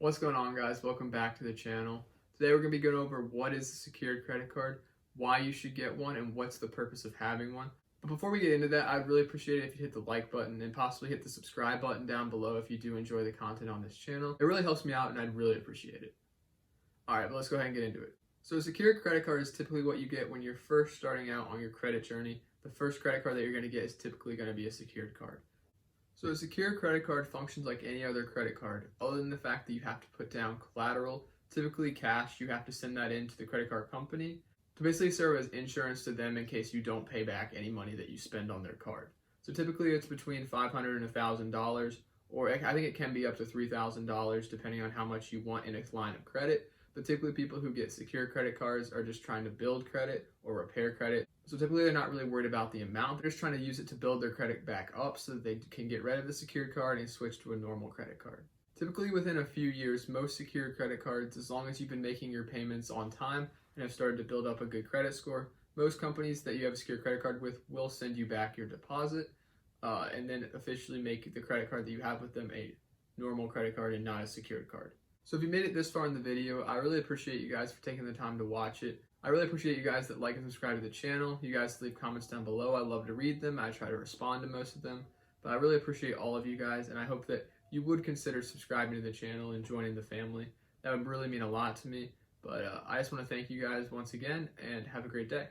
What's going on, guys? Welcome back to the channel. Today we're going to be going over what is a secured credit card, why you should get one, and what's the purpose of having one. But before we get into that, I'd really appreciate it if you hit the like button and possibly hit the subscribe button down below if you do enjoy the content on this channel. It really helps me out and I'd really appreciate it. Alright, but let's go ahead and get into it. So a secured credit card is typically what you get when you're first starting out on your credit journey. The first credit card that you're going to get is typically going to be a secured card. So a secured credit card functions like any other credit card, other than the fact that you have to put down collateral, typically cash. You have to send that in to the credit card company to basically serve as insurance to them in case you don't pay back any money that you spend on their card. So typically it's between $500 and $1,000, or I think it can be up to $3,000 depending on how much you want in a line of credit. But typically people who get secured credit cards are just trying to build credit or repair credit. So typically they're not really worried about the amount. They're just trying to use it to build their credit back up so that they can get rid of the secured card and switch to a normal credit card. Typically within a few years, most secured credit cards, as long as you've been making your payments on time and have started to build up a good credit score, most companies that you have a secured credit card with will send you back your deposit and then officially make the credit card that you have with them a normal credit card and not a secured card. So if you made it this far in the video, I really appreciate you guys for taking the time to watch it. I really appreciate you guys that like and subscribe to the channel. You guys leave comments down below. I love to read them. I try to respond to most of them. But I really appreciate all of you guys, and I hope that you would consider subscribing to the channel and joining the family. That would really mean a lot to me. But I just want to thank you guys once again, and have a great day.